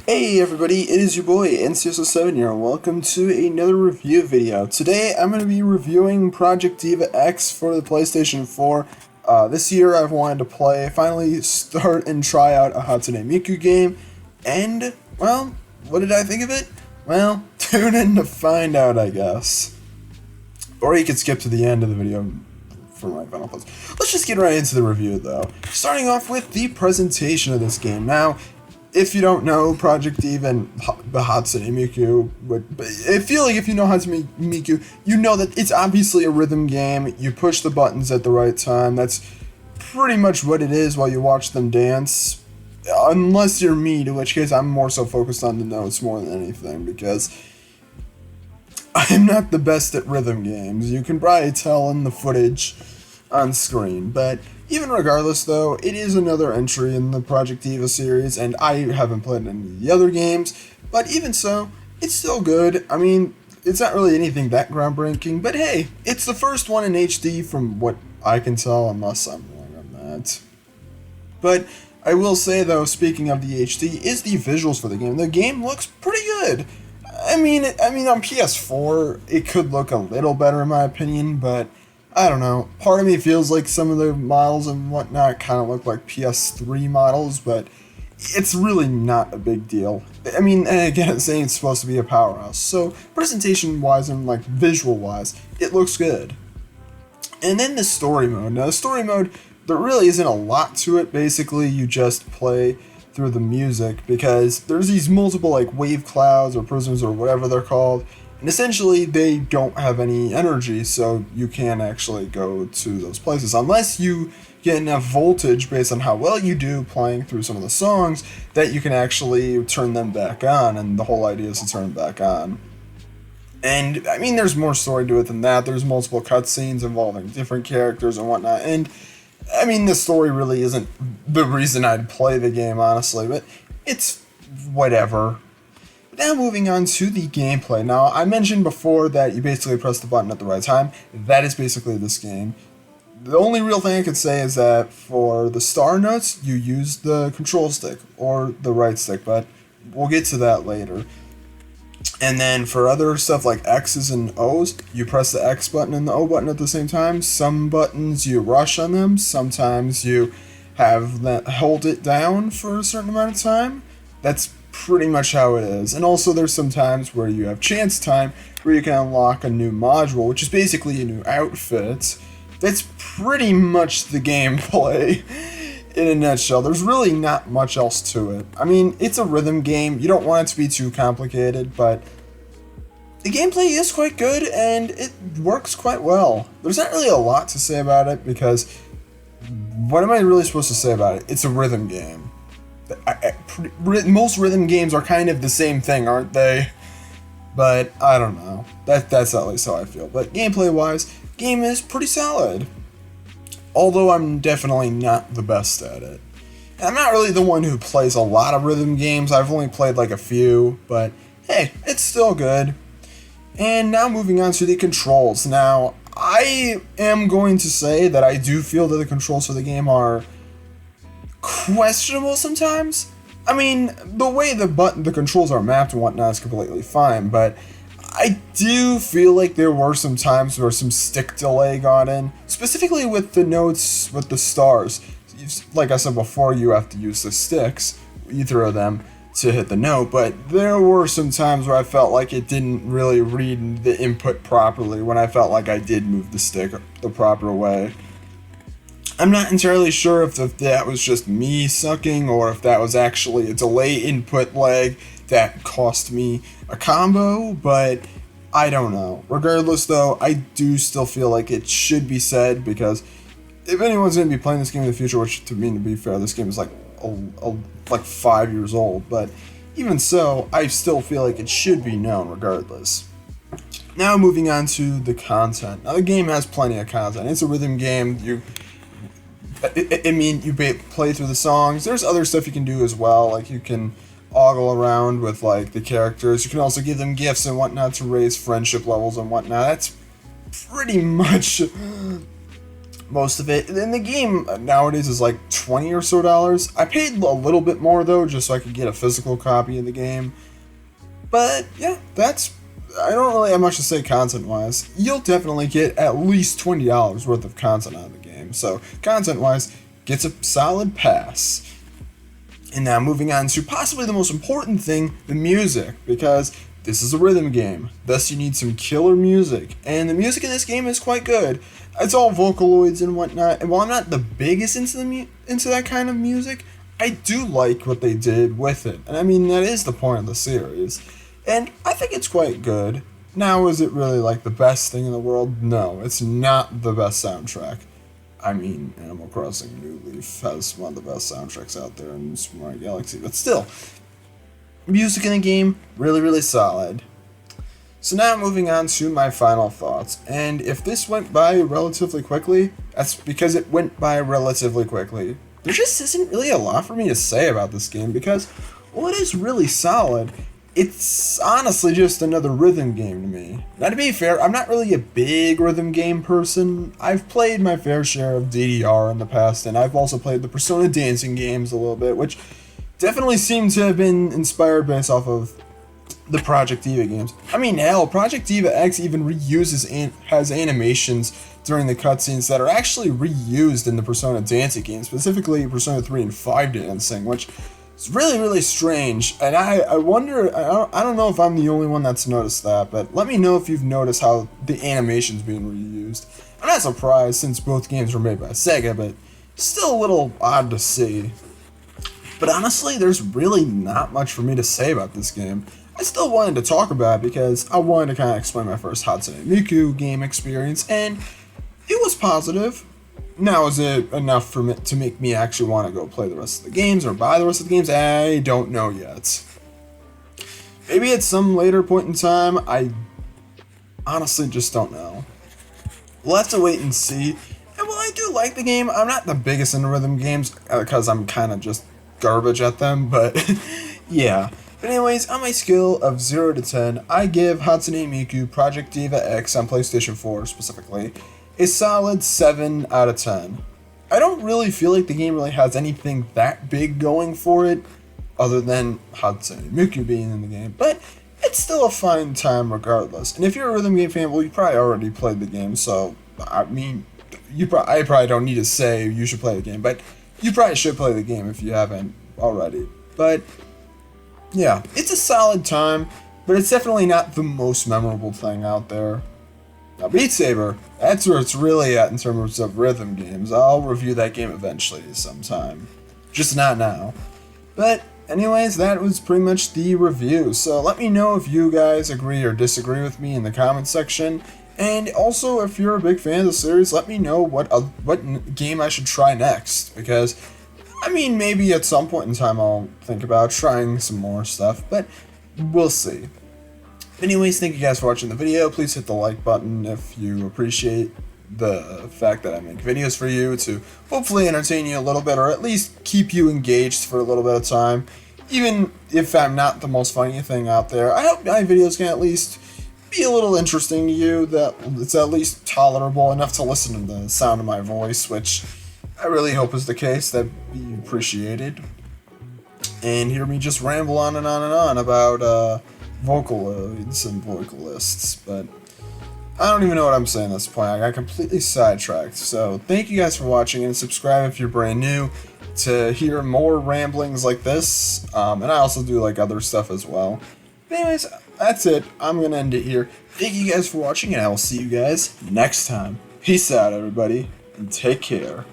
Hey everybody, it is your boy NCSO7 here, and welcome to another review video. Today I'm going to be reviewing Project Diva X for the PlayStation 4. This year I've wanted to finally start and try out a Hatsune Miku game, and, well, what did I think of it? Well, tune in to find out, I guess. Or you could skip to the end of the video for my final thoughts. Let's just get right into the review though. Starting off with the presentation of this game. Now, if you don't know Project Diva and the Hatsune Miku, but I feel like if you know Hatsune Miku, you know that it's obviously a rhythm game. You push the buttons at the right time. That's pretty much what it is while you watch them dance. Unless you're me, in which case I'm more so focused on the notes more than anything, because I'm not the best at rhythm games. You can probably tell in the footage on screen, but even regardless though, it is another entry in the Project Diva series, and I haven't played any of the other games, but even so, it's still good. I mean, it's not really anything that groundbreaking, but hey, it's the first one in HD from what I can tell, unless I'm wrong on that. But I will say though, speaking of the HD, is the visuals for the game. The game looks pretty good. I mean on PS4, it could look a little better in my opinion, but I don't know. Part of me feels like some of the models and whatnot kind of look like PS3 models, but it's really not a big deal. I mean, and again, it's saying it's supposed to be a powerhouse. So, presentation-wise and like visual-wise, it looks good. And then the story mode. Now, the story mode, there really isn't a lot to it. Basically, you just play through the music because there's these multiple like wave clouds or prisms or whatever they're called. And essentially, they don't have any energy, so you can't actually go to those places unless you get enough voltage based on how well you do playing through some of the songs that you can actually turn them back on, and the whole idea is to turn them back on. And, I mean, there's more story to it than that. There's multiple cutscenes involving different characters and whatnot, and, I mean, the story really isn't the reason I'd play the game, honestly, but it's whatever. Now moving on to the gameplay. Now, I mentioned before that you basically press the button at the right time. That is basically this game. The only real thing I could say is that for the star notes, you use the control stick or the right stick, but we'll get to that later. And then for other stuff like X's and O's, you press the X button and the O button at the same time. Some buttons you rush on them, sometimes you have that hold it down for a certain amount of time. That's pretty much how it is. And also there's some times where you have chance time where you can unlock a new module, which is basically a new outfit. That's pretty much the gameplay in a nutshell. There's really not much else to it. I mean, it's a rhythm game. You don't want it to be too complicated, but the gameplay is quite good and it works quite well. There's not really a lot to say about it because what am I really supposed to say about it? It's a rhythm game. Most rhythm games are kind of the same thing, aren't they? But I don't know. That's at least how I feel. But gameplay-wise, game is pretty solid. Although I'm definitely not the best at it. And I'm not really the one who plays a lot of rhythm games. I've only played like a few, but hey, it's still good. And now moving on to the controls. Now, I am going to say that I do feel that the controls for the game are questionable sometimes. I mean, the way the controls are mapped and whatnot is completely fine, but I do feel like there were some times where some stick delay got in, specifically with the notes with the stars. Like I said before, you have to use the sticks, you throw them to hit the note, but there were some times where I felt like it didn't really read the input properly when I felt like I did move the stick the proper way. I'm not entirely sure if that was just me sucking or if that was actually a delay input lag that cost me a combo, but I don't know. Regardless though, I do still feel like it should be said because if anyone's going to be playing this game in the future, which to me, to be fair, this game is like 5 years old, but even so, I still feel like it should be known regardless. Now moving on to the content. Now the game has plenty of content. It's a rhythm game. You play through the songs. There's other stuff you can do as well, like you can ogle around with like the characters. You can also give them gifts and whatnot to raise friendship levels and whatnot. That's pretty much most of it. And the game nowadays is like $20 or so. I paid a little bit more though, just so I could get a physical copy of the game. But yeah, I don't really have much to say content-wise. You'll definitely get at least $20 worth of content out of the game. So content-wise, gets a solid pass. And now moving on to possibly the most important thing, the music, because this is a rhythm game. Thus you need some killer music. And the music in this game is quite good. It's all Vocaloids and whatnot. And while I'm not the biggest into that kind of music, I do like what they did with it. And I mean, that is the point of the series. And I think it's quite good. Now, is it really like the best thing in the world? No, it's not the best soundtrack. I mean, Animal Crossing New Leaf has one of the best soundtracks out there in Super Mario Galaxy. But still, music in the game, really, really solid. So now moving on to my final thoughts. And if this went by relatively quickly, that's because it went by relatively quickly. There just isn't really a lot for me to say about this game because, well, it is really solid. It's honestly just another rhythm game to me. Now, to be fair, I'm not really a big rhythm game person. I've played my fair share of DDR in the past, and I've also played the Persona dancing games a little bit, which definitely seem to have been inspired based off of the Project Diva games. I mean, hell, Project Diva X even has animations during the cutscenes that are actually reused in the Persona dancing games, specifically Persona 3 and 5 dancing, which it's really, really strange, and I wonder, I don't know if I'm the only one that's noticed that, but let me know if you've noticed how the animation's being reused. I'm not surprised since both games were made by Sega, but still a little odd to see. But honestly, there's really not much for me to say about this game. I still wanted to talk about it because I wanted to kind of explain my first Hatsune Miku game experience, and it was positive. Now, is it enough to make me actually want to go play the rest of the games or buy the rest of the games? I don't know yet. Maybe at some later point in time, I honestly just don't know. We'll have to wait and see. And while I do like the game, I'm not the biggest into rhythm games because I'm kind of just garbage at them, but yeah. But anyways, on my scale of 0 to 10, I give Hatsune Miku Project Diva X on PlayStation 4 specifically a solid 7 out of 10. I don't really feel like the game really has anything that big going for it, other than Hatsune Miku being in the game, but it's still a fine time regardless. And if you're a rhythm game fan, well, you probably already played the game, so, I mean, I probably don't need to say you should play the game, but you probably should play the game if you haven't already. But, yeah, it's a solid time, but it's definitely not the most memorable thing out there. Now, Beat Saber, that's where it's really at in terms of rhythm games. I'll review that game eventually sometime. Just not now. But, anyways, that was pretty much the review. So let me know if you guys agree or disagree with me in the comments section. And also, if you're a big fan of the series, let me know what game I should try next. Because, I mean, maybe at some point in time I'll think about trying some more stuff. But, we'll see. Anyways, thank you guys for watching the video. Please hit the like button if you appreciate the fact that I make videos for you to hopefully entertain you a little bit or at least keep you engaged for a little bit of time. Even if I'm not the most funny thing out there, I hope my videos can at least be a little interesting to you, that it's at least tolerable enough to listen to the sound of my voice, which I really hope is the case. That'd be appreciated. And hear me just ramble on and on and on about, Vocaloids and vocalists, but I don't even know what I'm saying at this point. I got completely sidetracked. So thank you guys for watching, and subscribe if you're brand new to hear more ramblings like this. And I also do like other stuff as well. But anyways, that's it. I'm gonna end it here. Thank you guys for watching, and I will see you guys next time. Peace out, everybody, and take care.